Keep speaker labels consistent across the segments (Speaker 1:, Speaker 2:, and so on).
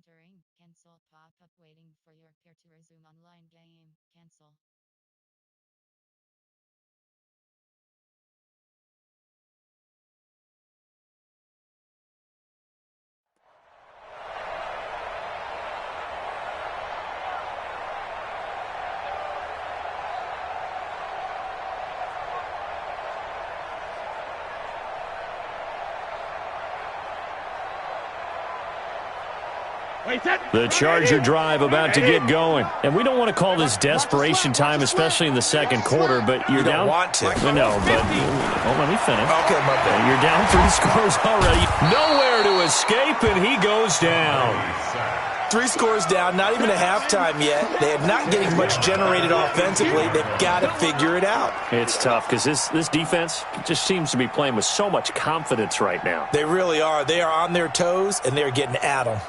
Speaker 1: Entering, cancel pop-up waiting for your pair to resume online game, cancel.
Speaker 2: The Charger drive about to get going. And we don't want to call this desperation time, especially in the second quarter, but you're down.
Speaker 3: You don't want to.
Speaker 2: No, but let me finish.
Speaker 3: Okay, my bad.
Speaker 2: You're down 3 scores already. Nowhere to escape, and he goes down.
Speaker 3: 3 scores down, not even a halftime yet. They are not getting much generated offensively. They've got to figure it out.
Speaker 2: It's tough because this defense just seems to be playing with so much confidence right now.
Speaker 3: They really are. They are on their toes, and they're getting at them.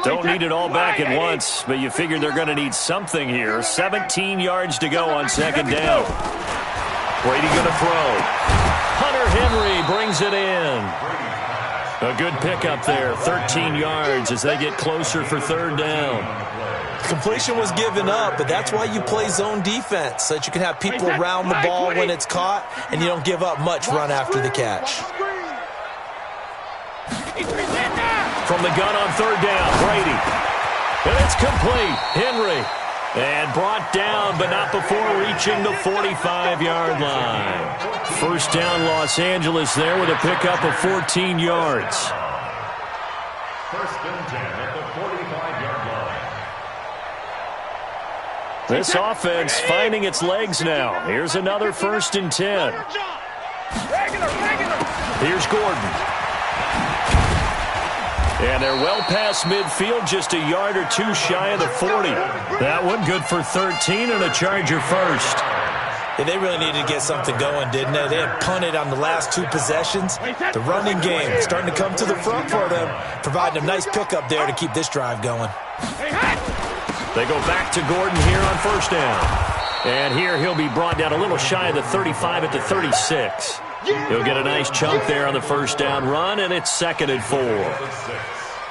Speaker 2: Don't need it all back at once, but you figure they're going to need something here. 17 yards to go on second down. Brady going to throw. Hunter Henry brings it in. A good pickup there, 13 yards as they get closer for third down.
Speaker 3: Completion was given up, but that's why you play zone defense, so that you can have people around the ball when it's caught, and you don't give up much run after the catch.
Speaker 2: From the gun on third down, Brady. And it's complete. Henry. And brought down, but not before reaching the 45-yard line. First down, Los Angeles there with a pickup of 14 yards.
Speaker 4: First and 10 at the 45-yard line.
Speaker 2: This offense finding its legs now. Here's another first and 10. Here's Gordon. And they're well past midfield, just a yard or two shy of the 40. That one good for 13 and a Charger first.
Speaker 3: Yeah, they really needed to get something going, didn't they? They had punted on the last 2 possessions. The running game starting to come to the front for them, providing a nice pickup there to keep this drive going.
Speaker 2: They go back to Gordon here on first down. And here he'll be brought down a little shy of the 35 at the 36. He'll get a nice chunk there on the first down run, and it's second and 4.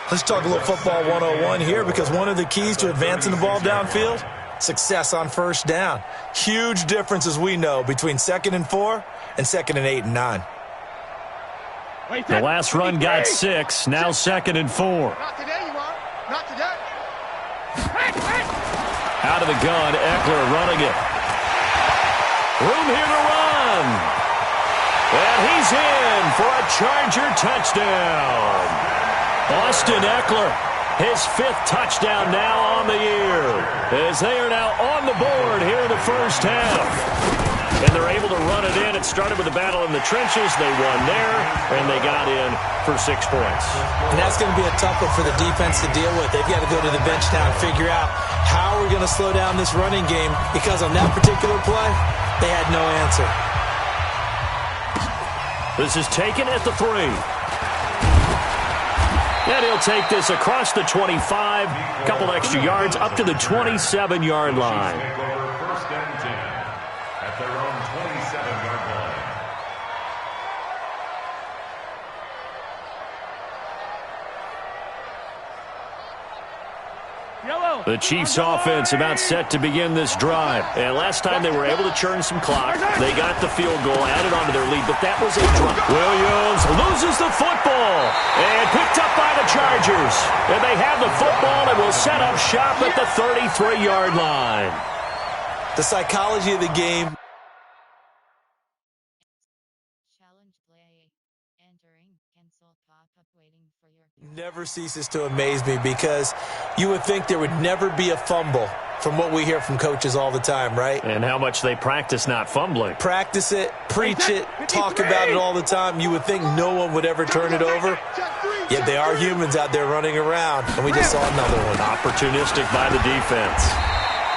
Speaker 3: Let's talk a little football 101 here, because one of the keys to advancing the ball downfield, success on first down. Huge difference, as we know, between second and 4 and second and 8 and 9.
Speaker 2: The last run got 6, now second and 4.
Speaker 5: Not today, you are. Not today.
Speaker 2: Out of the gun, Eckler running it. Room here to run. And he's in for a Charger touchdown. Austin Eckler, his 5th touchdown now on the year, as they are now on the board here in the first half. And they're able to run it in. It started with a battle in the trenches. They won there, and they got in for 6 points.
Speaker 3: And that's going to be a tough one for the defense to deal with. They've got to go to the bench now and figure out how we're going to slow down this running game, because on that particular play, they had no answer.
Speaker 2: This is taken at the 3. And he'll take this across the 25, couple extra yards, up to the 27-yard line.
Speaker 4: First and 10 at their own 27-yard line.
Speaker 2: The Chiefs offense about set to begin this drive. And last time they were able to churn some clock. They got the field goal, added onto their lead, but that was a drop. Williams loses the football and picked up by the Chargers. And they have the football and will set up shop at the 33-yard line.
Speaker 3: The psychology of the game.
Speaker 1: Challenge play. Entering, cancel pop-up waiting for your
Speaker 3: Never ceases to amaze me, because you would think there would never be a fumble from what we hear from coaches all the time, right?
Speaker 2: And how much they practice not fumbling.
Speaker 3: Practice it, preach it, talk about it all the time. You would think no one would ever turn it over. Yet they are humans out there running around, and we just saw another one.
Speaker 2: Opportunistic by the defense.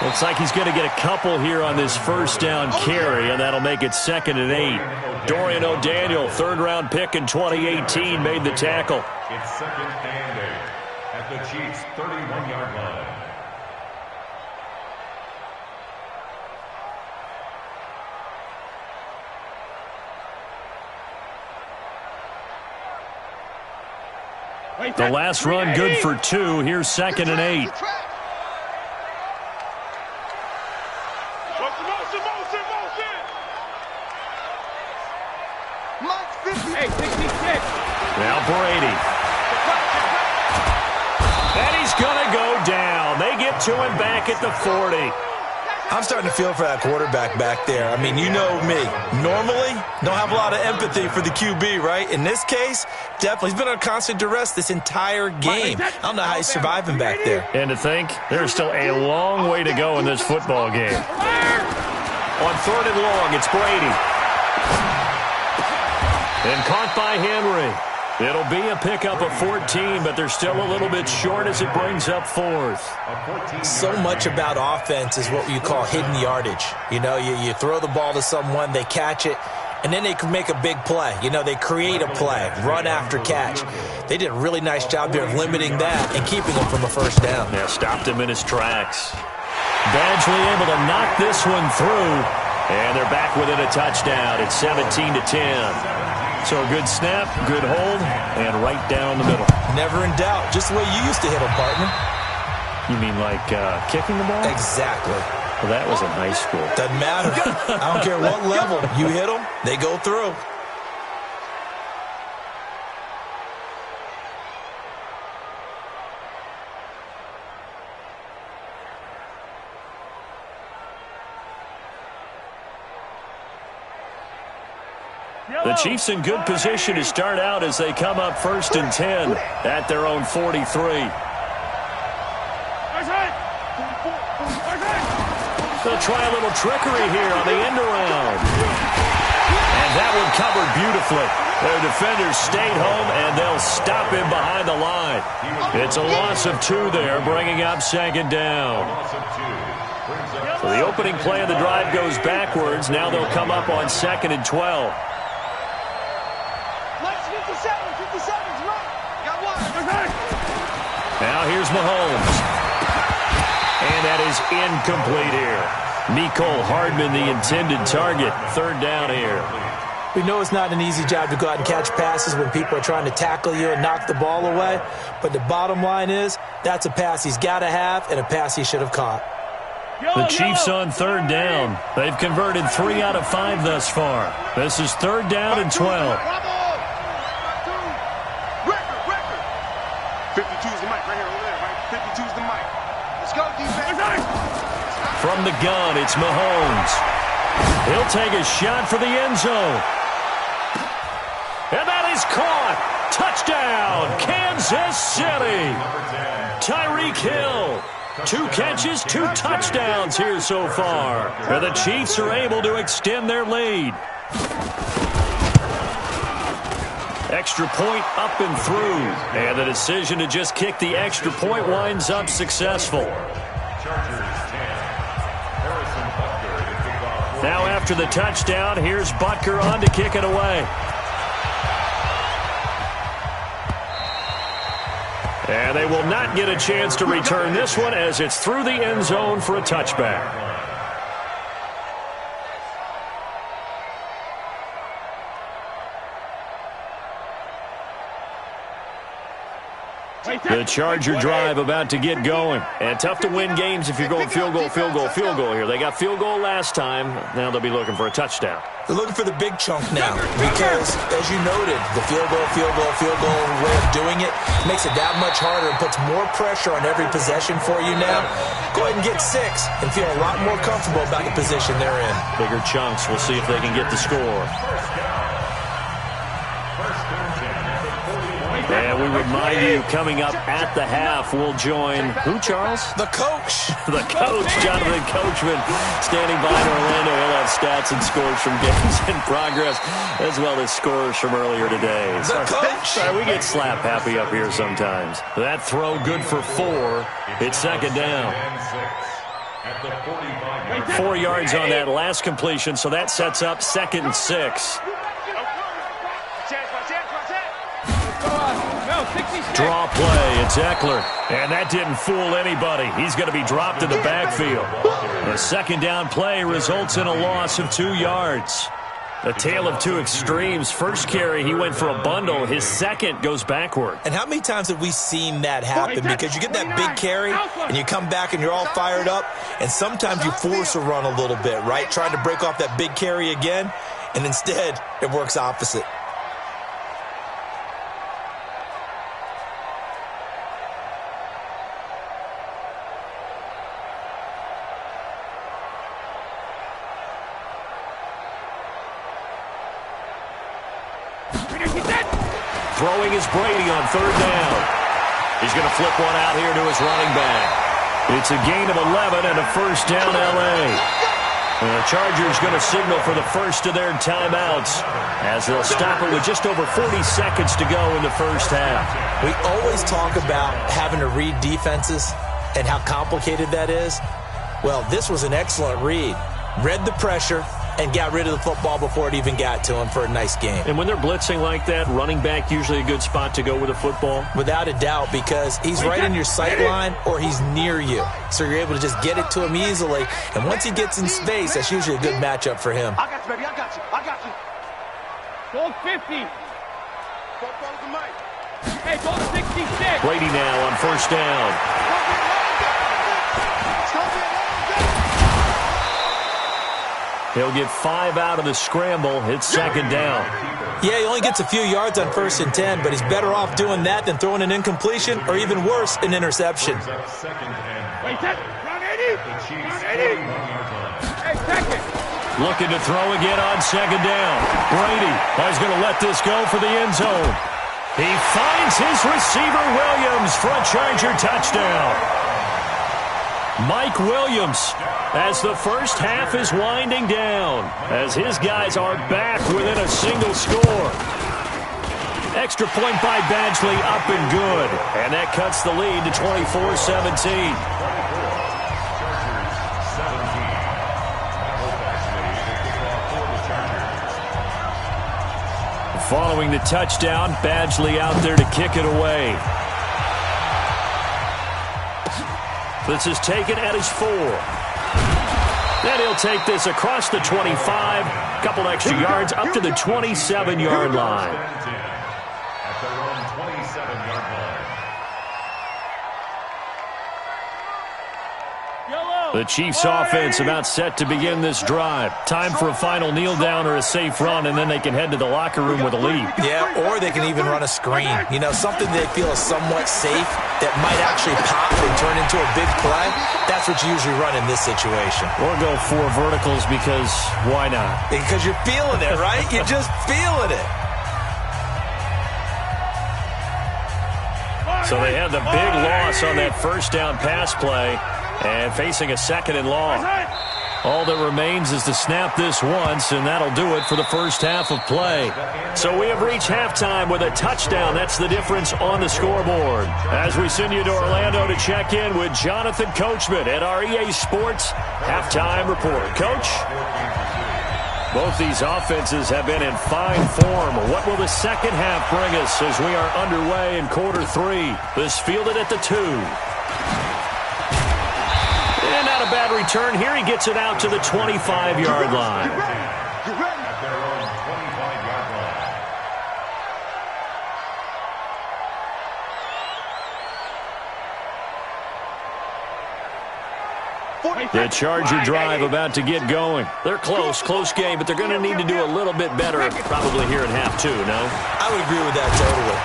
Speaker 2: Looks like he's going to get a couple here on this first down carry, and that'll make it second and 8. Dorian O'Daniel, 3rd-round pick in 2018, made the tackle.
Speaker 4: It's second and 8 at the Chiefs' 31-yard line.
Speaker 2: The last run good for 2. Here's 2nd and 8. Now Brady. And he's going to go down. They get to him back at the 40.
Speaker 3: I'm starting to feel for that quarterback back there. I mean, you know me. Normally, don't have a lot of empathy for the QB, right? In this case, definitely. He's been under constant duress this entire game. I don't know how he's surviving back there.
Speaker 2: And to think, there's still a long way to go in this football game. On 3rd and long, it's Brady. And caught by Henry. It'll be a pickup of 14, but they're still a little bit short as it brings up 4th.
Speaker 3: So much about offense is what you call hidden yardage. You know, you throw the ball to someone, they catch it, and then they can make a big play. You know, they create a play, run after catch. They did a really nice job there of limiting that and keeping him from a first down.
Speaker 2: Yeah, stopped him in his tracks. Badgley able to knock this one through, and they're back within a touchdown. It's 17-10. So a good snap, good hold, and right down the middle.
Speaker 3: Never in doubt. Just the way you used to hit them, partner.
Speaker 2: You mean like kicking the ball?
Speaker 3: Exactly.
Speaker 2: Well, that was in high school.
Speaker 3: Doesn't matter. I don't care what level. You hit them, they go through.
Speaker 2: The Chiefs in good position to start out as they come up 1st and 10 at their own 43. They'll try a little trickery here on the end around. And that one covered beautifully. Their defenders stayed home, and they'll stop him behind the line. It's a loss of 2 there, bringing up 2nd down. So the opening play of the drive goes backwards. Now they'll come up on 2nd and 12. Now here's Mahomes. And that is incomplete here. Mecole Hardman, the intended target. 3rd down here.
Speaker 3: We know it's not an easy job to go out and catch passes when people are trying to tackle you and knock the ball away. But the bottom line is, that's a pass he's got to have and a pass he should have caught.
Speaker 2: The Chiefs on 3rd down. They've converted 3 out of 5 thus far. This is 3rd down and 12.
Speaker 5: 52's the mic right here, over there, right? 52's the mic. Let's go, defense.
Speaker 2: From the gun, it's Mahomes. He'll take a shot for the end zone. And that is caught. Touchdown, Kansas City. Tyreek Hill. 2 catches, 2 touchdowns here so far. And the Chiefs are able to extend their lead. Extra point up and through. And the decision to just kick the extra point winds up successful. Now after the touchdown, here's Butker on to kick it away. And they will not get a chance to return this one as it's through the end zone for a touchback. The Charger drive about to get going. And tough to win games if you're going field goal, field goal, field goal here. They got field goal last time. Now they'll be looking for a touchdown.
Speaker 3: They're looking for the big chunk now because, as you noted, the field goal way of doing it makes it that much harder and puts more pressure on every possession for you now. Go ahead and get 6 and feel a lot more comfortable about the position they're in.
Speaker 2: Bigger chunks. We'll see if they can get the score. And we remind you, coming up at the half, we'll join who, Charles?
Speaker 3: The coach.
Speaker 2: The coach, Jonathan Coachman, standing by in Orlando. He'll have stats and scores from games in progress, as well as scores from earlier today.
Speaker 3: The coach.
Speaker 2: Sorry, we get slap happy up here sometimes. That throw good for 4. It's 2nd down. 4 yards on that last completion, so that sets up 2nd and 6. Draw play, it's Eckler. And that didn't fool anybody. He's going to be dropped in the backfield. The 2nd down play results in a loss of 2 yards. A tale of two extremes. First carry, he went for a bundle. His second goes backward.
Speaker 3: And how many times have we seen that happen? Because you get that big carry, and you come back and you're all fired up, and sometimes you force a run a little bit, right? Trying to break off that big carry again, and instead it works opposite.
Speaker 2: Throwing is Brady on third down. He's going to flip one out here to his running back. It's a gain of 11 and a first down L.A. The Chargers going to signal for the first of their timeouts as they'll stop it with just over 40 seconds to go in the first half.
Speaker 3: We always talk about having to read defenses and how complicated that is. Well, this was an excellent read. Read the pressure and got rid of the football before it even got to him for a nice game.
Speaker 2: And when they're blitzing like that, running back usually a good spot to go with a football?
Speaker 3: Without a doubt, because he's right in your sight line or he's near you. So you're able to just get it to him easily. And once he gets in space, that's usually a good matchup for him.
Speaker 5: I got you, baby. I got you. I got you.
Speaker 6: Goal 50.
Speaker 5: Follow the mic.
Speaker 6: Hey, goal 66.
Speaker 2: Brady now on first down. He'll get 5 out of the scramble. It's second down.
Speaker 3: Yeah, he only gets a few yards on 1st and 10, but he's better off doing that than throwing an incompletion or even worse, an interception.
Speaker 6: Wait, run 80. Run 80. Hey, second.
Speaker 2: Looking to throw again on second down. Brady is going to let this go for the end zone. He finds his receiver Williams for a Charger touchdown. Mike Williams, as the first half is winding down, as his guys are back within a single score. Extra point by Badgley, up and good. And that cuts the lead to 24-17. Following the touchdown, Badgley out there to kick it away. This is taken at his 4. Then he'll take this across the 25, couple extra yards up to the 27-yard line.
Speaker 4: At their own 27-yard line.
Speaker 2: The Chiefs offense about set to begin this drive. Time for a final kneel down or a safe run, and then they can head to the locker room with a lead.
Speaker 3: Yeah, or they can even run a screen. You know, something they feel is somewhat safe that might actually pop and turn into a big play. That's what you usually run in this situation.
Speaker 2: Or go 4 verticals because why not?
Speaker 3: Because you're feeling it, right? You're just feeling it.
Speaker 2: So they had the big loss on that first down pass play and facing a second and long. All that remains is to snap this once, and that'll do it for the first half of play. So we have reached halftime with a touchdown. That's the difference on the scoreboard. As we send you to Orlando to check in with Jonathan Coachman at our EA Sports Halftime Report. Coach? Both these offenses have been in fine form. What will the second half bring us as we are underway in quarter 3? This fielded at the 2. And not a bad return here. He gets it out to the 25-yard line.
Speaker 4: At their own 25-yard line.
Speaker 2: The Charger drive about to get going. They're close game, but they're going to need to do a little bit better probably here in half 2, no?
Speaker 3: I would agree with that totally.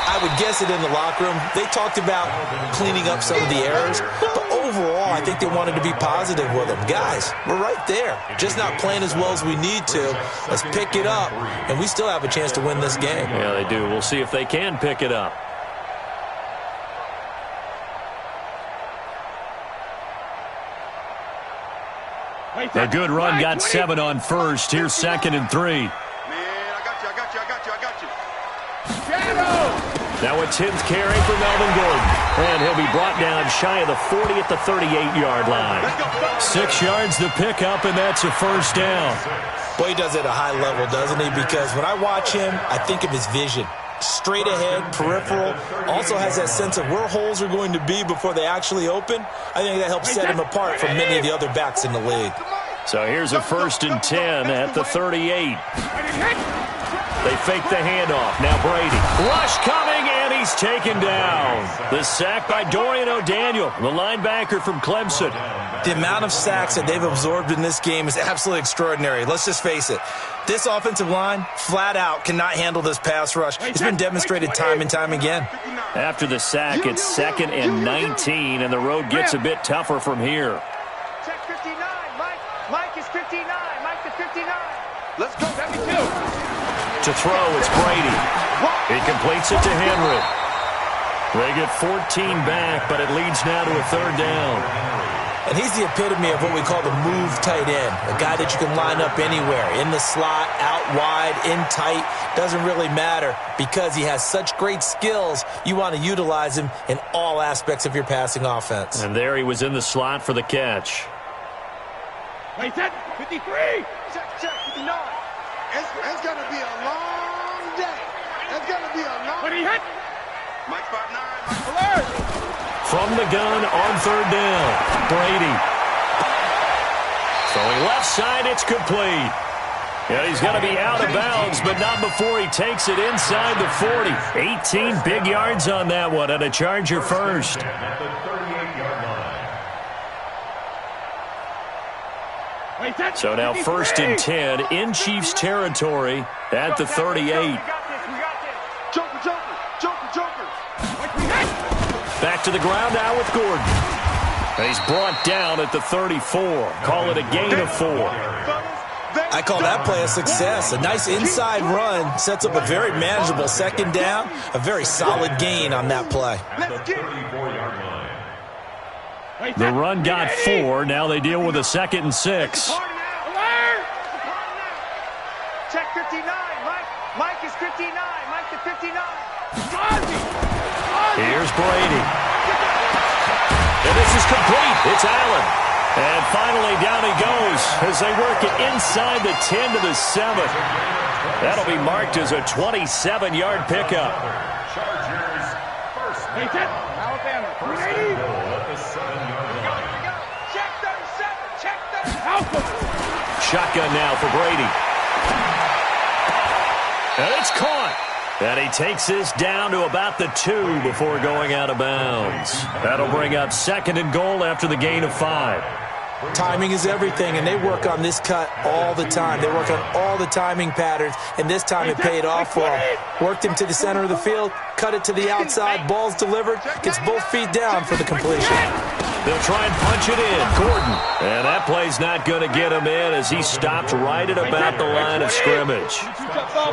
Speaker 3: I would guess it in the locker room. They talked about cleaning up some of the errors, but overall, I think they wanted to be positive with them. Guys, we're right there. Just not playing as well as we need to. Let's pick it up, and we still have a chance to win this game.
Speaker 2: Yeah, they do. We'll see if they can pick it up. A good run got 7 on first. Here's second and 3.
Speaker 5: Man, I got you.
Speaker 2: Now a 10th carry for Melvin Gordon. And he'll be brought down shy of the 40 at the 38-yard line. 6 yards to pick up, and that's a first down.
Speaker 3: Boy, he does it at a high level, doesn't he? Because when I watch him, I think of his vision. Straight ahead, peripheral, also has that sense of where holes are going to be before they actually open. I think that helps set him apart from many of the other backs in the league.
Speaker 2: So here's a 1st and 10 at the 38. They fake the handoff. Now Brady. Rush coming, and he's taken down. The sack by Dorian O'Daniel, the linebacker from Clemson.
Speaker 3: The amount of sacks that they've absorbed in this game is absolutely extraordinary. Let's just face it. This offensive line, flat out, cannot handle this pass rush. It's been demonstrated time and time again.
Speaker 2: After the sack, it's 2nd and 19, and the road gets a bit tougher from here.
Speaker 5: Check 59. Mike is 59. Mike to 59. Let's go. 72.
Speaker 2: To throw, it's Brady. He completes it to Henry. They get 14 back, but it leads now to a 3rd down.
Speaker 3: And he's the epitome of what we call the move tight end, a guy that you can line up anywhere, in the slot, out wide, in tight, doesn't really matter because he has such great skills. You want to utilize him in all aspects of your passing offense.
Speaker 2: And there he was in the slot for the catch.
Speaker 6: Wait, set. 53.
Speaker 5: Check 59. It's going to be a long day. It's going to be a long day.
Speaker 6: Hit.
Speaker 5: Mike 5'9".
Speaker 6: Alert.
Speaker 2: From the gun on 3rd down, Brady. Throwing left side, it's complete. Yeah, he's going to be out of bounds, but not before he takes it inside the 40. 18 big yards on that one, and a Charger first.
Speaker 4: At the 38-yard line.
Speaker 2: So now 1st and 10 in Chiefs territory at the 38.
Speaker 5: We got this. Joker.
Speaker 2: Back to the ground now with Gordon. And he's brought down at the 34. Call it a gain of 4.
Speaker 3: I call that play a success. A nice inside run sets up a very manageable 2nd down, a very solid gain on that play.
Speaker 4: At the 34-yard line.
Speaker 2: The run got 4. Now they deal with a 2nd and 6.
Speaker 5: Check 59. Mike is 59. Mike to 59.
Speaker 2: Here's Brady. And this is complete. It's Allen. And finally down he goes as they work it inside the 10 to the 7. That'll be marked as a 27-yard pickup.
Speaker 4: Chargers first.
Speaker 6: Alabama.
Speaker 4: At the 7-yard line.
Speaker 5: Check 37. Check 37.
Speaker 2: Shotgun now for Brady. And it's caught. And he takes this down to about the 2 before going out of bounds. That'll bring up 2nd and goal after the gain of 5.
Speaker 3: Timing is everything, and they work on this cut all the time. They work on all the timing patterns, and this time it paid off for him. Worked him to the center of the field, cut it to the outside, ball's delivered, gets both feet down for the completion.
Speaker 2: They'll try and punch it in. Gordon. And that play's not going to get him in as he stopped right at about the line of scrimmage.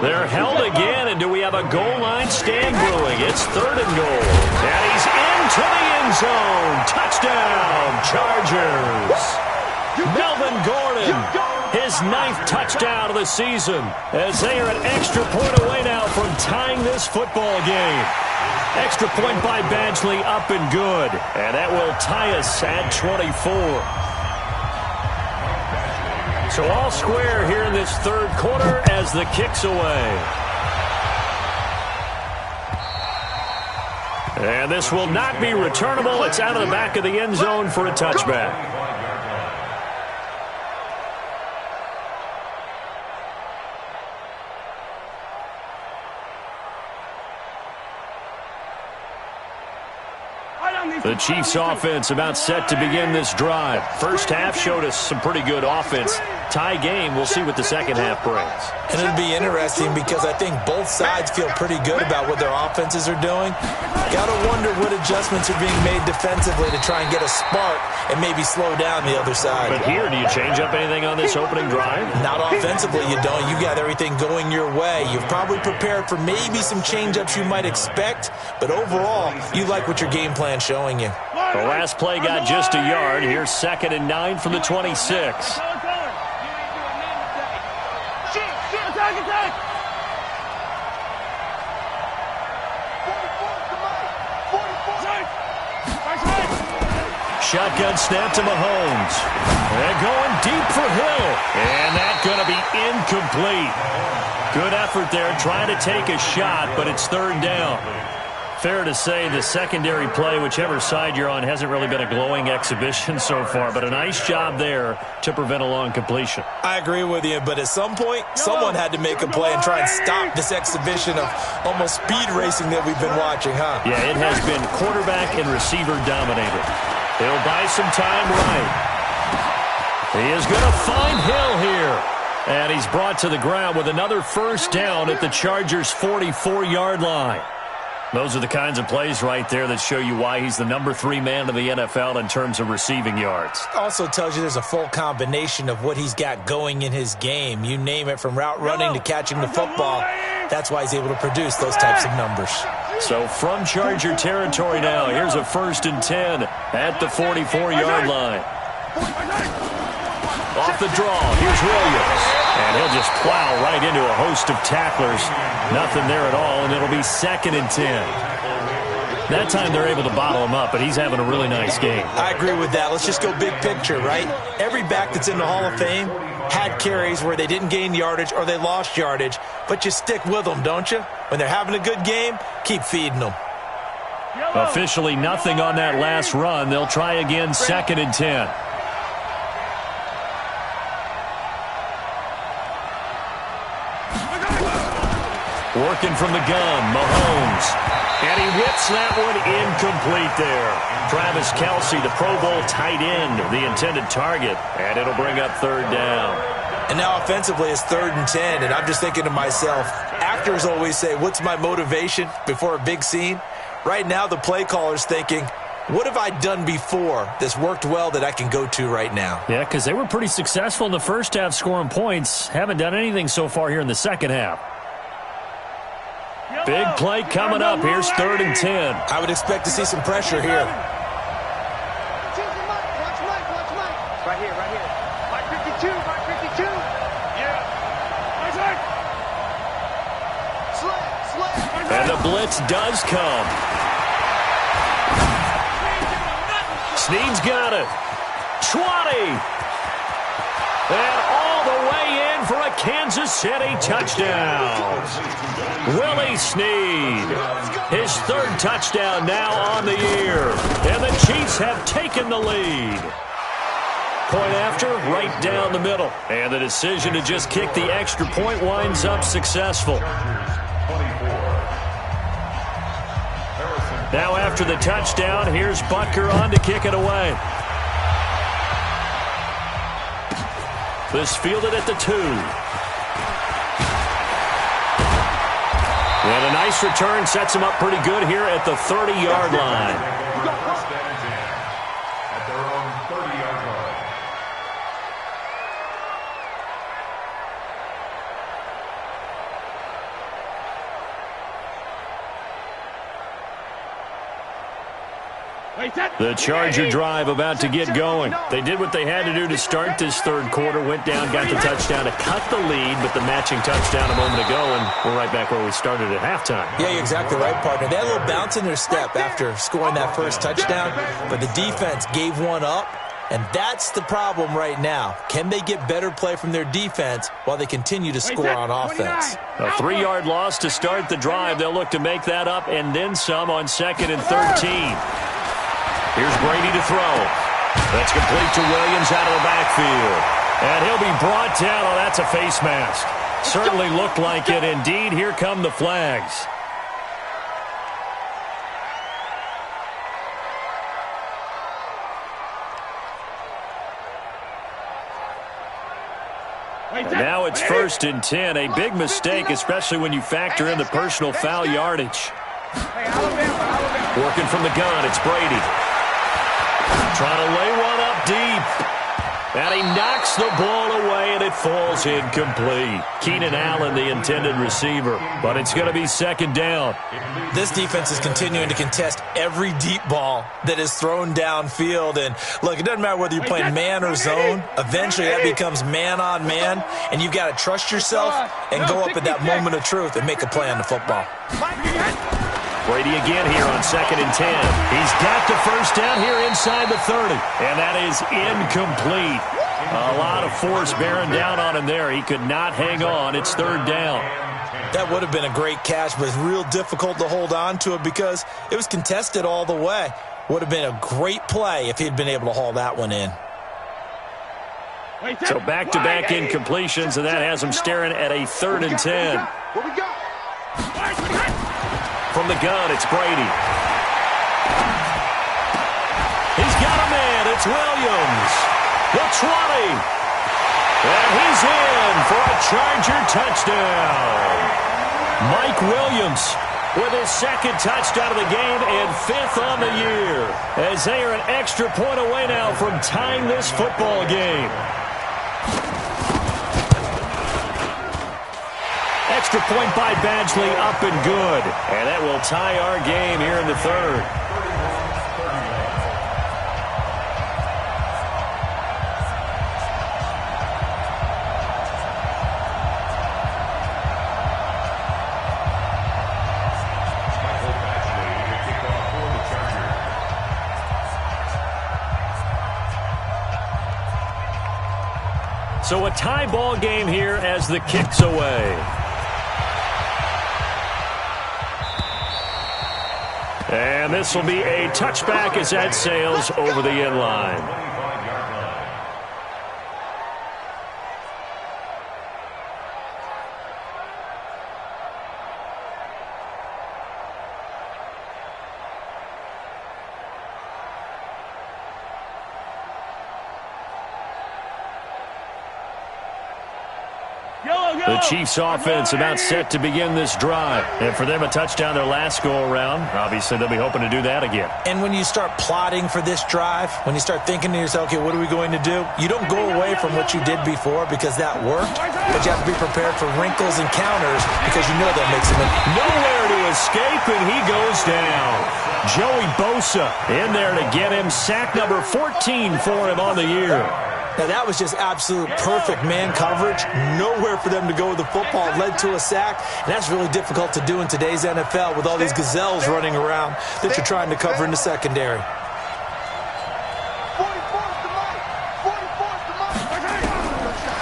Speaker 2: They're held again, and do we have a goal line stand brewing? It's 3rd and goal. And he's into the end zone. Touchdown, Chargers. Melvin Gordon, his 9th touchdown of the season, as they are an extra point away now from tying this football game. Extra point by Badgley, up and good. And that will tie us at 24. So all square here in this 3rd quarter as the kick's away. And this will not be returnable. It's out of the back of the end zone for a touchback. The Chiefs offense about set to begin this drive. First half showed us some pretty good offense. Tie game, we'll see what the second half brings.
Speaker 3: And it'll be interesting because I think both sides feel pretty good about what their offenses are doing. Got to wonder what adjustments are being made defensively to try and get a spark and maybe slow down the other side.
Speaker 2: But here, do you change up anything on this opening drive?
Speaker 3: Not offensively, you don't. You got everything going your way. You've probably prepared for maybe some change-ups you might expect, but overall, you like what your game plan's showing you.
Speaker 2: The last play got just a yard. Here's 2nd and 9 from the 26. Shotgun snap to Mahomes. And going deep for Hill. And that's going to be incomplete. Good effort there trying to take a shot, but it's 3rd down. Fair to say the secondary play, whichever side you're on, hasn't really been a glowing exhibition so far, but a nice job there to prevent a long completion.
Speaker 3: I agree with you, but at some point, someone had to make a play and try and stop this exhibition of almost speed racing that we've been watching, huh?
Speaker 2: Yeah, it has been quarterback and receiver dominated. He'll buy some time right. He is going to find Hill here. And he's brought to the ground with another first down at the Chargers' 44-yard line. Those are the kinds of plays right there that show you why he's the number 3 man in the NFL in terms of receiving yards.
Speaker 3: Also tells you there's a full combination of what he's got going in his game. You name it, from route running to catching the football. That's why he's able to produce those types of numbers.
Speaker 2: So from Charger territory now, here's a 1st and 10 at the 44-yard line. Off the draw, here's Williams. And he'll just plow right into a host of tacklers. Nothing there at all, and it'll be 2nd and 10. That time they're able to bottle him up, but he's having a really nice game.
Speaker 3: I agree with that. Let's just go big picture, right? Every back that's in the Hall of Fame had carries where they didn't gain yardage or they lost yardage, but you stick with them, don't you? When they're having a good game, keep feeding them.
Speaker 2: Officially nothing on that last run. They'll try again, 2nd and 10. Working from the gun, Mahomes. And he whips that one incomplete there. Travis Kelce, the Pro Bowl tight end, the intended target. And it'll bring up 3rd down.
Speaker 3: And now offensively it's 3rd and 10. And I'm just thinking to myself, actors always say, what's my motivation before a big scene? Right now the play caller's thinking, what have I done before that's worked well that I can go to right now?
Speaker 2: Yeah, because they were pretty successful in the first half scoring points. Haven't done anything so far here in the second half. Big play coming up. Here's 3rd and 10.
Speaker 3: I would expect to see some pressure here.
Speaker 6: Right here, right here. Mike 52, Mike 52. Yeah.
Speaker 2: And the blitz does come. Snead's got it. 20. And all the way in for a Kansas City touchdown. Willie Snead. His 3rd touchdown now on the year. And the Chiefs have taken the lead. Point after, right down the middle. And the decision to just kick the extra point winds up successful. Now after the touchdown, here's Butker on to kick it away. This fielded at the 2. And a nice return sets him up pretty good here at the 30-yard line.
Speaker 4: First down and 10 at their own 30-yard line.
Speaker 2: The Charger drive about to get going. They did what they had to do to start this 3rd quarter, went down, got the touchdown to cut the lead, but the matching touchdown a moment ago, and we're right back where we started at halftime.
Speaker 3: Yeah, you're exactly right, partner. They had a little bounce in their step after scoring that first touchdown, but the defense gave one up, and that's the problem right now. Can they get better play from their defense while they continue to score on offense?
Speaker 2: A 3-yard loss to start the drive. They'll look to make that up and then some on 2nd and 13. Here's Brady to throw. That's complete to Williams out of the backfield. And he'll be brought down. Oh, that's a face mask. Certainly looked like it. Indeed, here come the flags. And now it's 1st and 10. A big mistake, especially when you factor in the personal foul yardage. Working from the gun, it's Brady. Trying to lay one up deep. And he knocks the ball away, and it falls incomplete. Keenan Allen, the intended receiver. But it's going to be 2nd down.
Speaker 3: This defense is continuing to contest every deep ball that is thrown downfield. And, look, it doesn't matter whether you're playing man or zone. Eventually, that becomes man-on-man. And you've got to trust yourself and go up at that moment of truth and make a play on the football.
Speaker 2: Brady again here on 2nd and 10. He's got the first down here inside the 30. And that is incomplete. A lot of force bearing down on him there. He could not hang on. It's 3rd down.
Speaker 3: That would have been a great catch, but it's real difficult to hold on to it because it was contested all the way. Would have been a great play if he'd been able to haul that one in.
Speaker 2: So back-to-back incompletions, and that has him staring at a 3rd and 10.
Speaker 5: What we got?
Speaker 2: From the gun, it's Brady. He's got a man. It's Williams. The 20. And he's in for a Charger touchdown. Mike Williams with his 2nd touchdown of the game and 5th on the year, as they are an extra point away now from tying this football game. Extra point by Badgley, up and good. And that will tie our game here in the 3rd. So a tie ball game here as the kick's away. And this will be a touchback as that sails over the end line. The Chiefs offense about set to begin this drive. And for them, a touchdown their last go-around. Obviously, they'll be hoping to do that again.
Speaker 3: And when you start plotting for this drive, when you start thinking to yourself, okay, what are we going to do? You don't go away from what you did before because that worked, but you have to be prepared for wrinkles and counters because you know that makes them
Speaker 2: nowhere to escape, and he goes down. Joey Bosa in there to get him. Sack number 14 for him on the year.
Speaker 3: Now, that was just absolute perfect man coverage. Nowhere for them to go with the football. Led to a sack, and that's really difficult to do in today's NFL with all these gazelles running around that you're trying to cover in the secondary.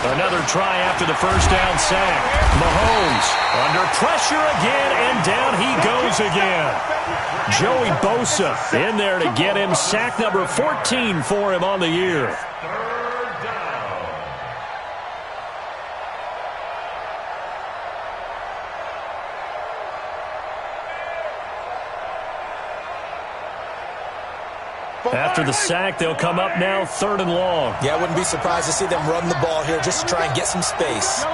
Speaker 2: Another try after the first down sack. Mahomes under pressure again, and down he goes again. Joey Bosa in there to get him. Sack number 14 for him on the year. After the sack, they'll come up now 3rd and long.
Speaker 3: Yeah, I wouldn't be surprised to see them run the ball here just to try and get some space.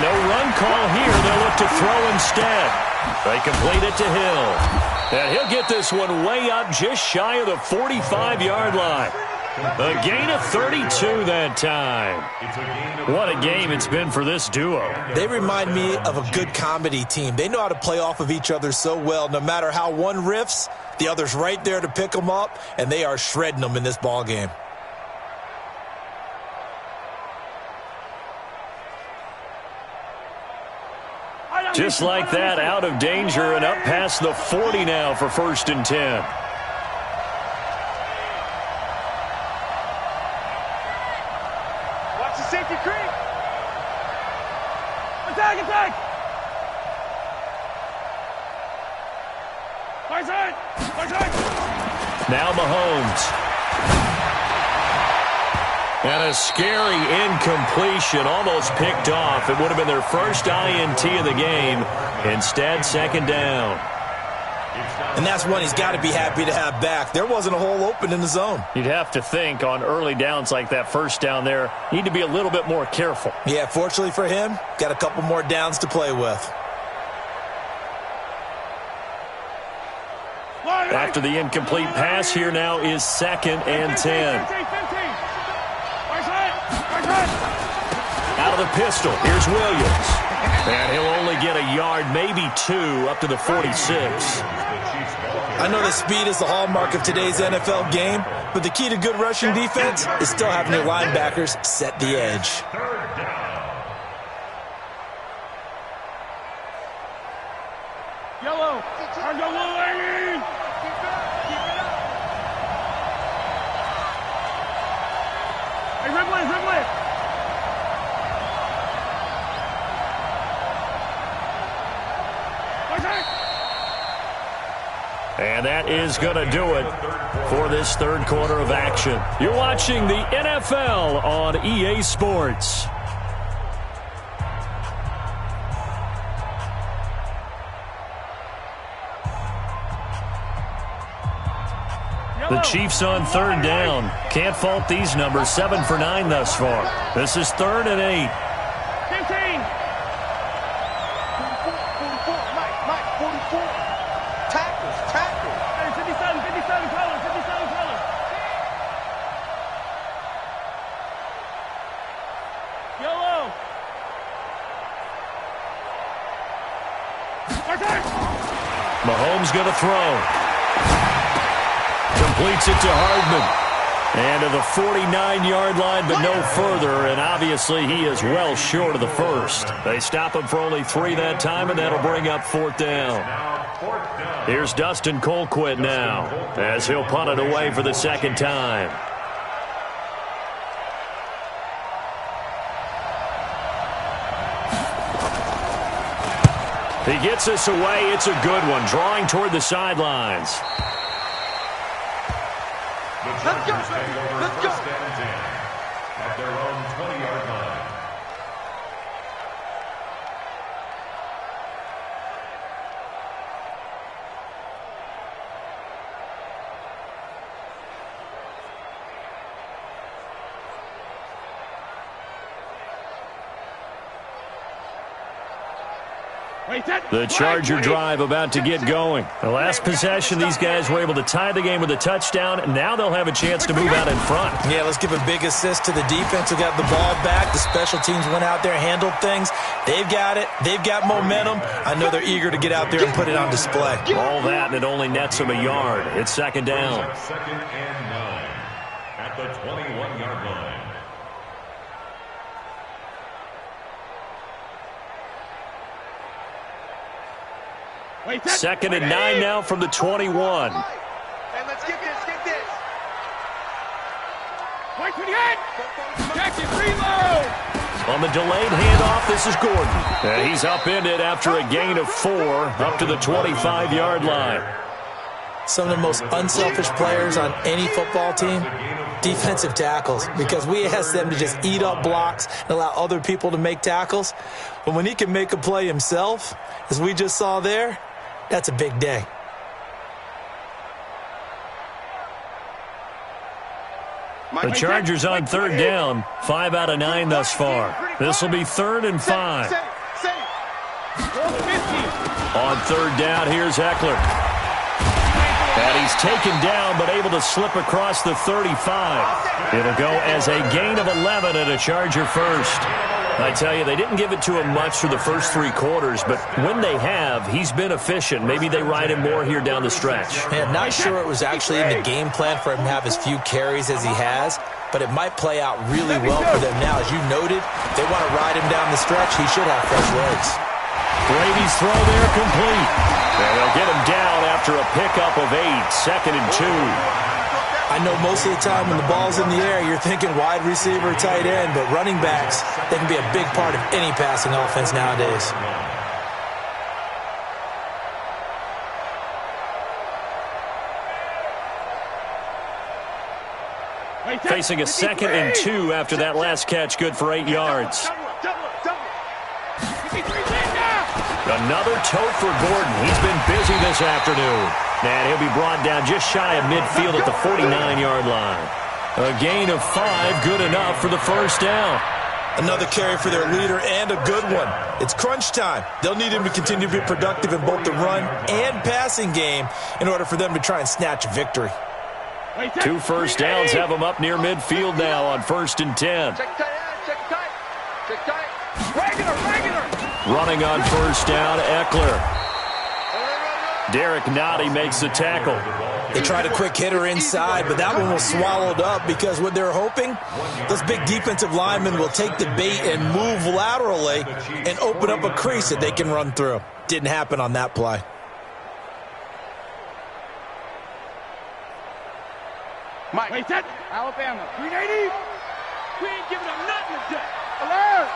Speaker 2: No run call here. They'll look to throw instead. They complete it to Hill. And he'll get this one way up just shy of the 45-yard line. A gain of 32 that time. What a game it's been for this duo.
Speaker 3: They remind me of a good comedy team. They know how to play off of each other so well. No matter how one riffs, the other's right there to pick them up, and they are shredding them in this ball game.
Speaker 2: Just like that, out of danger and up past the 40 now for 1st and 10.
Speaker 6: Watch the safety creep. Attack, attack. Right side. Right side.
Speaker 2: Now Mahomes. And a scary incompletion, almost picked off. It would have been their first INT of the game. Instead, 2nd down.
Speaker 3: And that's one he's got to be happy to have back. There wasn't a hole open in the zone.
Speaker 2: You'd have to think on early downs like that, 1st down there, you need to be a little bit more careful.
Speaker 3: Yeah, fortunately for him, got a couple more downs to play with.
Speaker 2: After the incomplete pass, here now is 2nd and 10. Out of the pistol, here's Williams. And he'll only get a yard, maybe 2, up to the 46.
Speaker 3: I know that speed is the hallmark of today's NFL game, but the key to good rushing defense is still having your linebackers set the edge.
Speaker 6: Yellow. Turn the lane. Hey, Ridley, Ridley.
Speaker 2: And that is going to do it for this third quarter of action. You're watching the NFL on EA Sports. The Chiefs on third down. Can't fault these numbers. 7 for 9 thus far. This is 3rd and 8.
Speaker 6: 15. 44. Mike, 44. Tackles. 57 colors. Yellow.
Speaker 2: Mahomes going to throw. Completes it to Hardman. And to the 49-yard line, but no further. And obviously, he is well short of the first. They stop him for only 3 that time, and that'll bring up 4th down. Here's Dustin Colquitt now, as he'll punt it away for the second time. He gets us away. It's a good one, drawing toward the sidelines.
Speaker 4: Let's go. Let's go. At their own 20-yard line.
Speaker 2: The Charger drive about to get going. The last possession, these guys were able to tie the game with a touchdown, and now they'll have a chance to move out in front.
Speaker 3: Yeah, let's give a big assist to the defense who got the ball back. The special teams went out there, handled things. They've got it. They've got momentum. I know they're eager to get out there and put it on display.
Speaker 2: All that, and it only nets them a yard. It's 2nd down.
Speaker 4: 2nd and 9 at the 21-yard line.
Speaker 2: 2nd and 9 now from the 21.
Speaker 6: And let's get this. Wait for the end. Jackson, reload.
Speaker 2: On the delayed handoff, this is Gordon. And he's upended after a gain of 4 up to the 25-yard line.
Speaker 3: Some of the most unselfish players on any football team, defensive tackles, because we ask them to just eat up blocks and allow other people to make tackles. But when he can make a play himself, as we just saw there, that's a big day.
Speaker 2: The Chargers on 3rd down, 5 out of 9 thus far. This will be 3rd and 5. On 3rd down, here's Eckler. And he's taken down, but able to slip across the 35. It'll go as a gain of 11 and a Charger first. I tell you, they didn't give it to him much for the first 3 quarters, but when they have, he's been efficient. Maybe they ride him more here down the stretch.
Speaker 3: Man, not sure it was actually in the game plan for him to have as few carries as he has, but it might play out really well for them now. As you noted, if they want to ride him down the stretch, he should have fresh legs.
Speaker 2: Brady's throw there complete. And they'll get him down after a pickup of 8, 2nd and 2.
Speaker 3: I know most of the time when the ball's in the air, you're thinking wide receiver, tight end, but running backs, they can be a big part of any passing offense nowadays.
Speaker 2: Facing a 2nd and 2 after that last catch, good for 8 yards. Another tote for Gordon. He's been busy this afternoon. And he'll be brought down just shy of midfield at the 49-yard line. A gain of 5, good enough for the first down.
Speaker 3: Another carry for their leader and a good one. It's crunch time. They'll need him to continue to be productive in both the run and passing game in order for them to try and snatch a victory.
Speaker 2: 2 first downs have them up near midfield now on 1st and 10.
Speaker 6: Check tight. Regular.
Speaker 2: Running on 1st down, Eckler. Derek Nottie makes the tackle.
Speaker 3: They tried a quick hitter inside, but that one was swallowed up because what they're hoping, those big defensive linemen will take the bait and move laterally and open up a crease that they can run through. Didn't happen on that play.
Speaker 6: Mike, wait, set. Alabama, 380. We ain't giving them nothing today. Alert.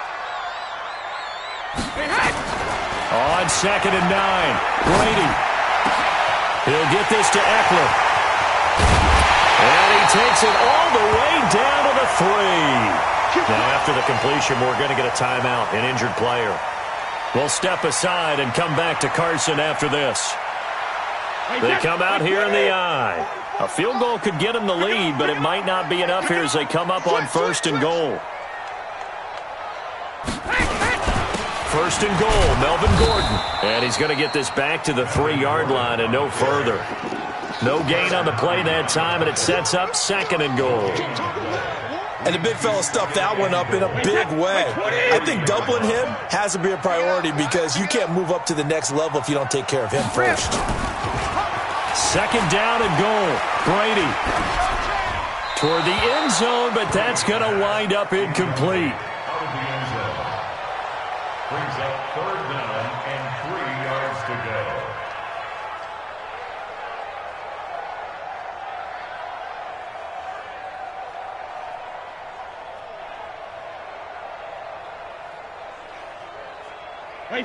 Speaker 2: On 2nd and 9, Brady. He'll get this to Eckler. And he takes it all the way down to the 3. Now, after the completion, we're going to get a timeout, an injured player. We'll step aside and come back to Carson after this. They come out here in the I. A field goal could get them the lead, but it might not be enough here as they come up on 1st and goal. 1st and goal, Melvin Gordon. And he's going to get this back to the 3-yard line and no further. No gain on the play that time, and it sets up 2nd and goal.
Speaker 3: And the big fella stuffed that one up in a big way. I think doubling him has to be a priority because you can't move up to the next level if you don't take care of him first.
Speaker 2: 2nd down and goal. Brady toward the end zone, but that's going to wind up incomplete.
Speaker 4: Out of the end zone. Brings up 3rd down and 3 yards to go.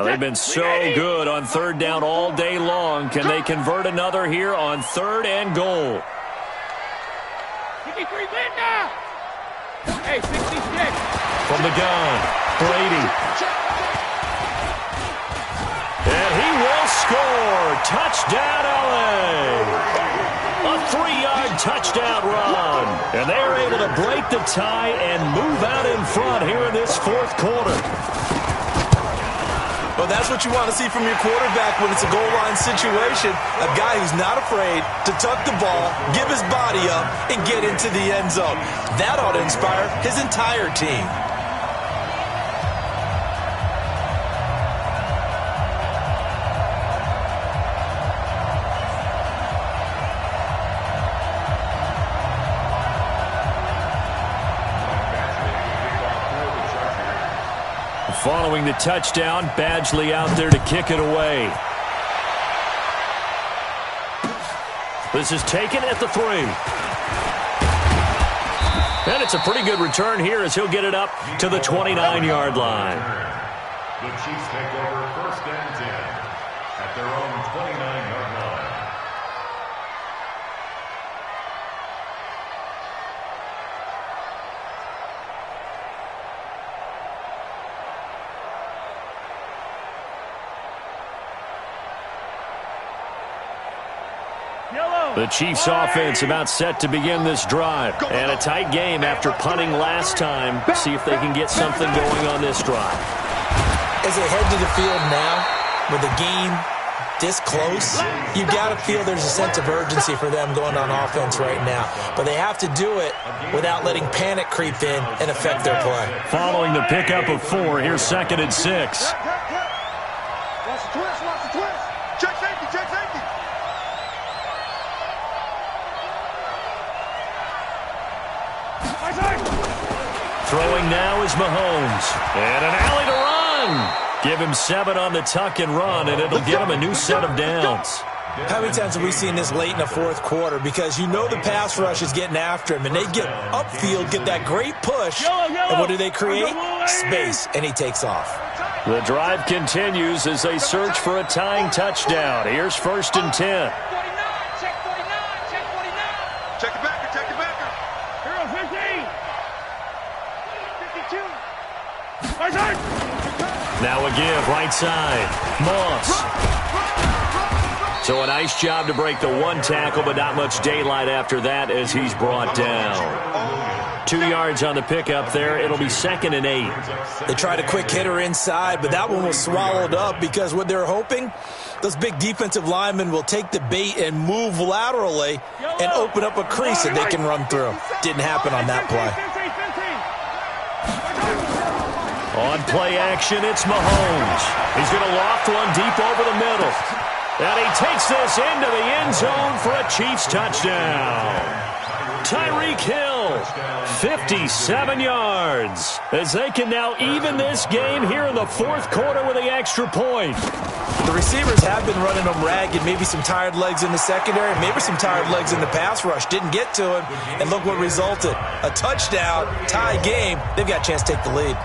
Speaker 2: They've been so good on 3rd down all day long. Can they convert another here on 3rd and goal?
Speaker 6: 53 Linda! Hey, 66.
Speaker 2: From the gun, Brady. And he will score. Touchdown, LA. A 3-yard touchdown run. And they are able to break the tie and move out in front here in this 4th quarter.
Speaker 3: Well, that's what you want to see from your quarterback when it's a goal line situation. A guy who's not afraid to tuck the ball, give his body up, and get into the end zone. That ought to inspire his entire team.
Speaker 2: Following the touchdown, Badgley out there to kick it away. This is taken at the 3. And it's a pretty good return here as he'll get it up to the 29-yard line.
Speaker 4: The Chiefs take over 1st and 10 at their own 29-yard line.
Speaker 2: The Chiefs offense about set to begin this drive. And a tight game after punting last time. See if they can get something going on this drive.
Speaker 3: As they head to the field now, with the game this close, you got to feel there's a sense of urgency for them going on offense right now. But they have to do it without letting panic creep in and affect their play.
Speaker 2: Following the pickup of 4, here's 2nd and 6.
Speaker 5: Watch the twist, watch the twist. Check safety, check safety.
Speaker 2: Throwing now is Mahomes. And an alley to run. Give him 7 on the tuck and run, and it'll get him a new set of downs.
Speaker 3: How many times have we seen this late in the 4th quarter? Because you know the pass rush is getting after him, and they get upfield, get that great push, and what do they create? Space, and he takes off.
Speaker 2: The drive continues as they search for a tying touchdown. Here's 1st and 10.
Speaker 6: Check 49, check 49.
Speaker 5: Check the backer, check the backer.
Speaker 6: Hero 15. 52.
Speaker 2: Now a give, right side. Moss. So a nice job to break the 1 tackle, but not much daylight after that as he's brought down. 2 yards on the pickup there. It'll be 2nd and 8.
Speaker 3: They tried a quick hitter inside, but that one was swallowed up because what they're hoping, those big defensive linemen will take the bait and move laterally and open up a crease that they can run through. Didn't happen on that play.
Speaker 2: On play action, it's Mahomes. He's going to loft one deep over the middle. And he takes this into the end zone for a Chiefs touchdown. Tyreek Hill, 57 yards, as they can now even this game here in the 4th quarter with the extra point.
Speaker 3: The receivers have been running them ragged, maybe some tired legs in the secondary, maybe some tired legs in the pass rush. Didn't get to him, and look what resulted. A touchdown, tie game. They've got a chance to take the lead.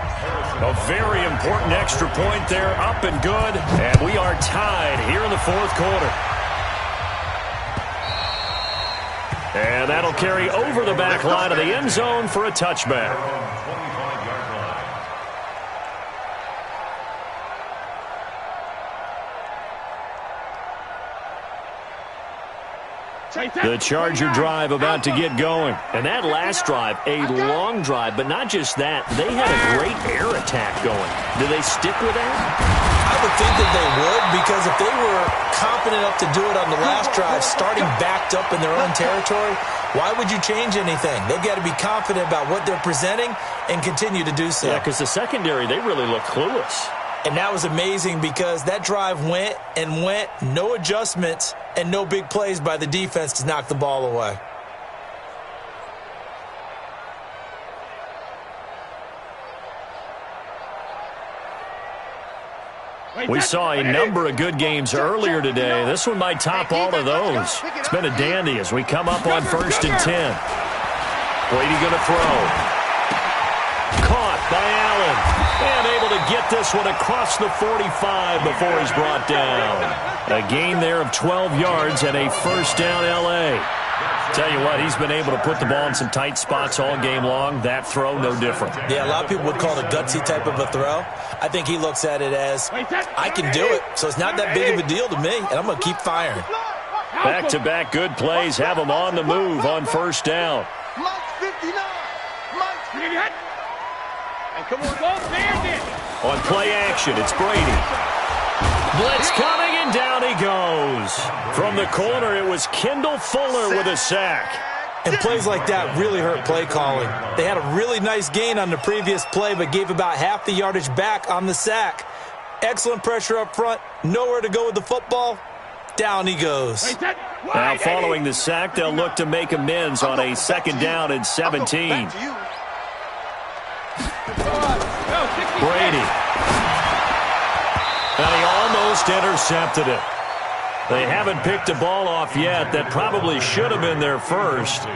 Speaker 2: A very important extra point there, up and good, and we are tied here in the 4th quarter. And that'll carry over the back line of the end zone for a touchback.
Speaker 4: 25-yard line.
Speaker 2: The Charger drive about to get going. And that last drive, a long drive, but not just that. They had a great air attack going. Do they stick with that?
Speaker 3: I would think that they would, because if they were confident enough to do it on the last drive, starting backed up in their own territory, why would you change anything? They've got to be confident about what they're presenting and continue to do so.
Speaker 2: Yeah, because the secondary, they really look clueless.
Speaker 3: And that was amazing because that drive went and went, no adjustments and no big plays by the defense to knock the ball away.
Speaker 2: We saw a number of good games earlier today. This one might top all of those. It's been a dandy as we come up on 1st and 10. Brady going to throw. Caught by Allen. And able to get this one across the 45 before he's brought down. A gain there of 12 yards and a first down L.A. Tell you what, he's been able to put the ball in some tight spots all game long. That throw, no different.
Speaker 3: Yeah, a lot of people would call it a gutsy type of a throw. I think he looks at it as, I can do it, so it's not that big of a deal to me, and I'm going to keep firing.
Speaker 2: Back-to-back good plays have him on the move on first down.
Speaker 5: Mike's 59. Mike's
Speaker 6: Come on, go, Bandit!
Speaker 2: On play action, it's Brady. Blitz coming, and down he goes. From the corner, it was Kendall Fuller with a sack.
Speaker 3: And plays like that really hurt play calling. They had a really nice gain on the previous play, but gave about half the yardage back on the sack. Excellent pressure up front. Nowhere to go with the football. Down he goes.
Speaker 2: Now following the sack, they'll look to make amends on a second down and 17. Brady. And he almost intercepted it. They haven't picked a ball off yet. That probably should have been their first.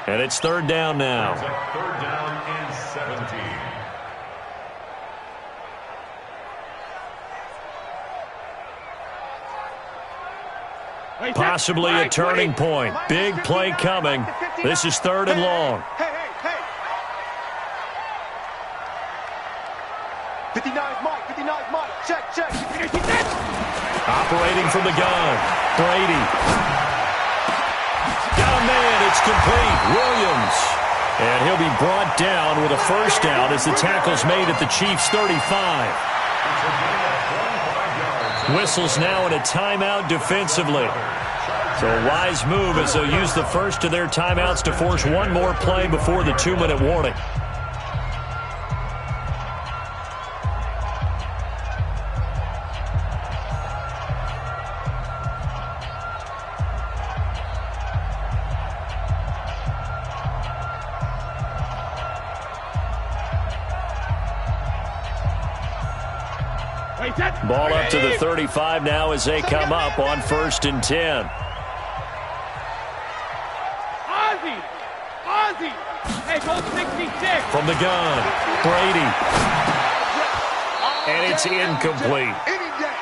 Speaker 2: And it's third down now.
Speaker 4: Third down and 17.
Speaker 2: Possibly a turning point. Big play coming. This is third and long.
Speaker 5: Hey. 59's Mike. 59's Mike. Check.
Speaker 2: Operating from the gun. Brady. Got a man. It's complete. Williams. And he'll be brought down with a first down as the tackle's made at the Chiefs' 35. Whistles now in a timeout defensively. So a wise move as they'll use the first of their timeouts to force one more play before the 2-minute warning. Ball up to the 35 now as they come up on 1st and 10.
Speaker 6: Ozzie! Hey, go 66!
Speaker 2: From the gun, Brady. And it's incomplete.
Speaker 5: Any day.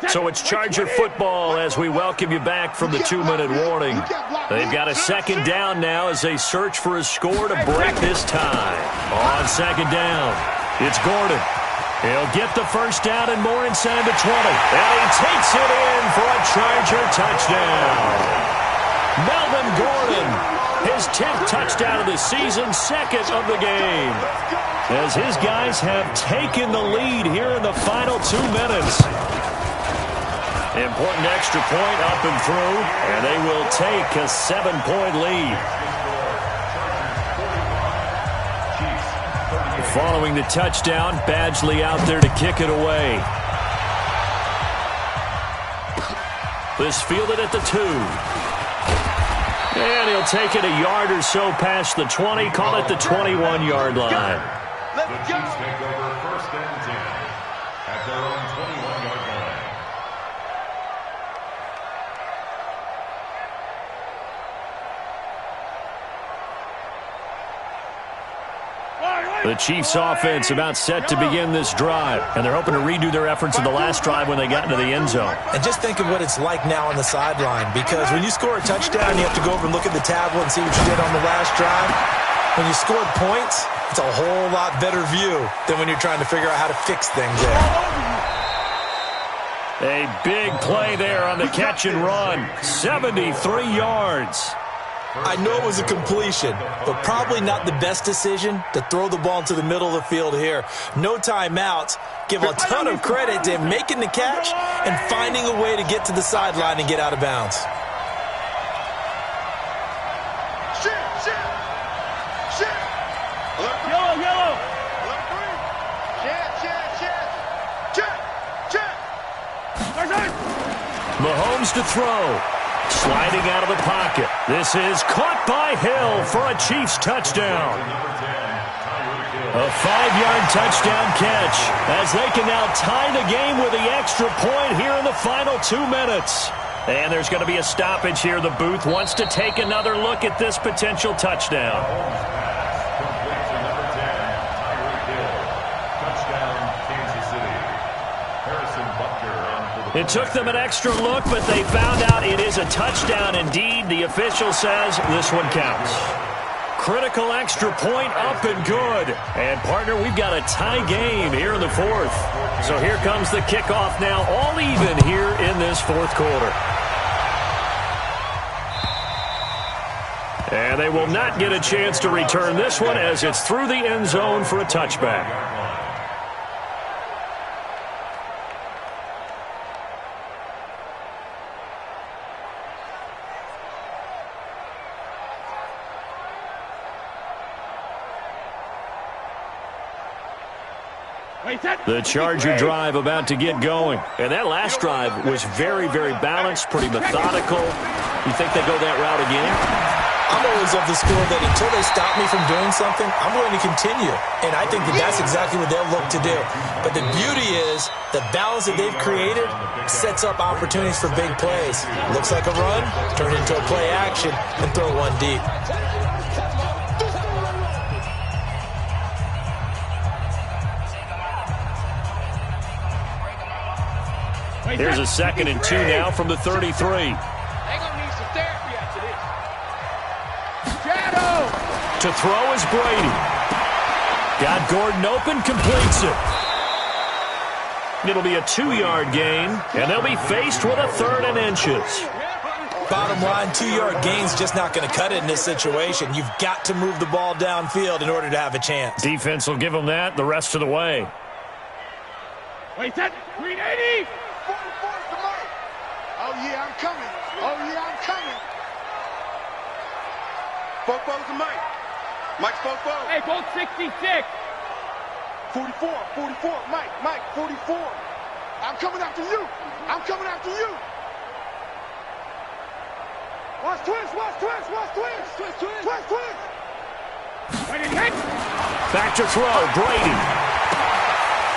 Speaker 2: So it's Charger football as we welcome you back from the 2-minute warning. They've got a second down now as they search for a score to break this tie. On second down, it's Gordon. He'll get the first down and more inside the 20. And he takes it in for a Charger touchdown. Melvin Gordon, his 10th touchdown of the season, second of the game. As his guys have taken the lead here in the final 2 minutes. Important extra point up and through, and they will take a 7-point lead. Following the touchdown, Badgley out there to kick it away. This fielded at the 2. And he'll take it a yard or so past the 20, call it the 21-yard line.
Speaker 4: The Chiefs take over 1st and 10 at their own 21-yard line.
Speaker 2: The Chiefs offense about set to begin this drive, and they're hoping to redo their efforts in the last drive when they got into the end zone.
Speaker 3: And just think of what it's like now on the sideline, because when you score a touchdown, you have to go over and look at the tablet and see what you did on the last drive. When you scored points, it's a whole lot better view than when you're trying to figure out how to fix things there.
Speaker 2: A big play there on the catch and run. 73 yards.
Speaker 3: I know it was a completion, but probably not the best decision to throw the ball into the middle of the field here. No timeouts. Give a ton of credit to him making the catch and finding a way to get to the sideline and get out of bounds.
Speaker 6: Yellow.
Speaker 2: Mahomes to throw. Sliding out of the pocket. This is caught by Hill for a Chiefs touchdown. A 5-yard touchdown catch as they can now tie the game with the extra point here in the final 2 minutes. And there's going to be a stoppage here. The booth wants to take another look at this potential touchdown. It took them an extra look, but they found out it is a touchdown indeed. The official says this one counts. Critical extra point up and good. And, partner, we've got a tie game here in the fourth. So here comes the kickoff now, all even here in this fourth quarter. And they will not get a chance to return this one as it's through the end zone for a touchback. The Charger drive about to get going. And that last drive was very, very balanced, pretty methodical. You think they go that route again?
Speaker 3: I'm always of the school that until they stop me from doing something, I'm going to continue. And I think that that's exactly what they'll look to do. But the beauty is the balance that they've created sets up opportunities for big plays. Looks like a run, turn it into a play action, and throw one deep.
Speaker 2: Here's a 2nd and 2 now from the 33.
Speaker 6: They're going to need some therapy after this. Shadow!
Speaker 2: To throw is Brady. Got Gordon open, completes it. It'll be a 2-yard gain, and they'll be faced with a 3rd and inches.
Speaker 3: Bottom line, 2-yard gain's just not going to cut it in this situation. You've got to move the ball downfield in order to have a chance.
Speaker 2: Defense will give them that the rest of the way.
Speaker 6: Wait, that 380!
Speaker 5: Oh, yeah, I'm coming. Oh, yeah, I'm coming. Football's to Mike. Mike's football.
Speaker 6: Hey, both 66.
Speaker 5: 44, Mike, 44. I'm coming after you. I'm coming after you. Watch twist.
Speaker 2: Back to throw, Brady.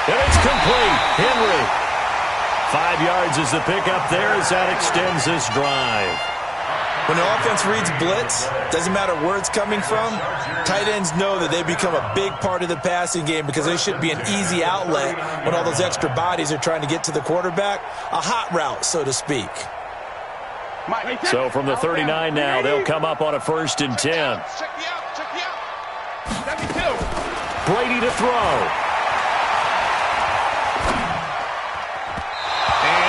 Speaker 2: And it's complete. Henry. 5 yards is the pickup there as that extends this drive.
Speaker 3: When the offense reads blitz, doesn't matter where it's coming from, tight ends know that they become a big part of the passing game because they should be an easy outlet when all those extra bodies are trying to get to the quarterback. A hot route, so to speak.
Speaker 2: So from the 39 now, they'll come up on a 1st and 10.
Speaker 5: Check me out.
Speaker 6: 72.
Speaker 2: Brady to throw.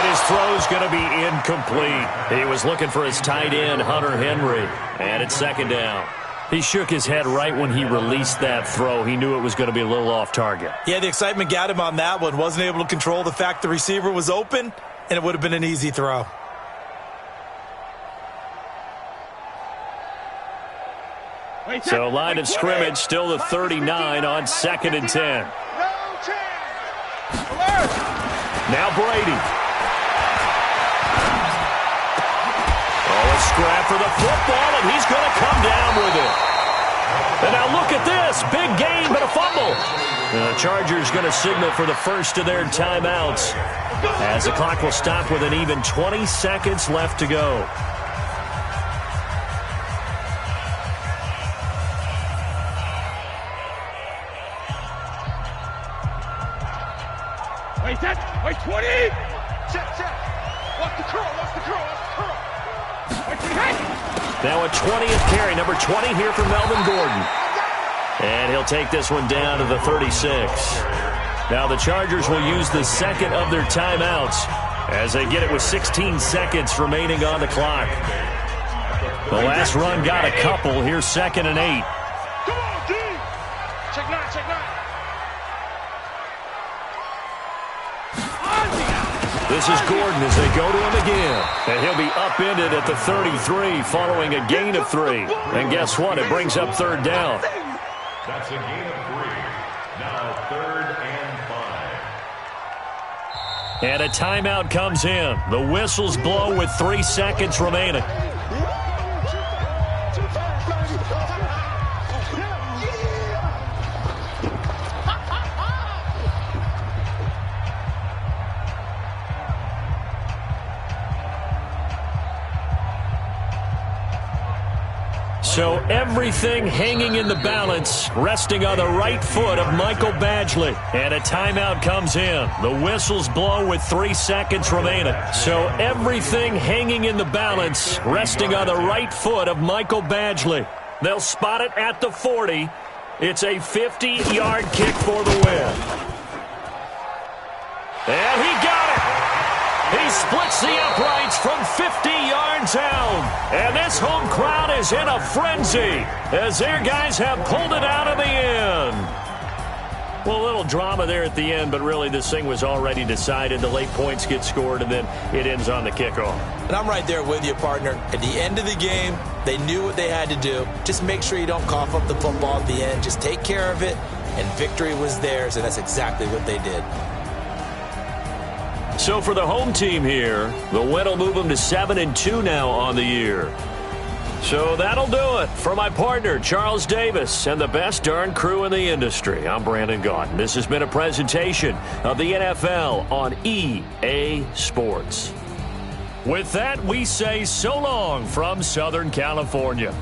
Speaker 2: His throw's going to be incomplete. He was looking for his tight end, Hunter Henry, and it's 2nd down. He shook his head right when he released that throw. He knew it was going to be a little off target.
Speaker 3: Yeah, the excitement got him on that one. Wasn't able to control the fact the receiver was open, and it would have been an easy throw.
Speaker 2: So line of scrimmage still the 39 on 2nd and 10. Now Brady. Scrap for the football, and he's going to come down with it. And now look at this. Big gain, but a fumble. The Chargers going to signal for the first of their timeouts as the clock will stop with an even 20 seconds left to go.
Speaker 6: Wait, set. Wait, 20. Set. Watch the curl. Wait, hit.
Speaker 2: Now a 20th carry, number 20 here for Melvin Gordon. And he'll take this one down to the 36. Now the Chargers will use the second of their timeouts as they get it with 16 seconds remaining on the clock. The last run got a couple. Here's 2nd and 8.
Speaker 6: Come on, D. Check 9.
Speaker 2: This is Gordon as they go to him again. And he'll be upended at the 33 following a gain of 3. And guess what? It brings up 3rd down.
Speaker 4: That's a gain of 3. Now 3rd and 5.
Speaker 2: And a timeout comes in. The whistles blow with 3 seconds remaining. So everything hanging in the balance, resting on the right foot of Michael Badgley. And a timeout comes in. The whistles blow with 3 seconds remaining. So everything hanging in the balance, resting on the right foot of Michael Badgley. They'll spot it at the 40. It's a 50-yard kick for the win. And he got it. He splits the uprights from 50 yards out. And this home crowd is in a frenzy as their guys have pulled it out of the end. Well, a little drama there at the end, but really this thing was already decided. The late points get scored, and then it ends on the kickoff.
Speaker 3: And I'm right there with you, partner. At the end of the game, they knew what they had to do. Just make sure you don't cough up the football at the end. Just take care of it, and victory was theirs, and that's exactly what they did.
Speaker 2: So for the home team here, the win will move them to 7-2 now on the year. So that'll do it for my partner, Charles Davis, and the best darn crew in the industry. I'm Brandon Gaudin. This has been a presentation of the NFL on EA Sports. With that, we say so long from Southern California.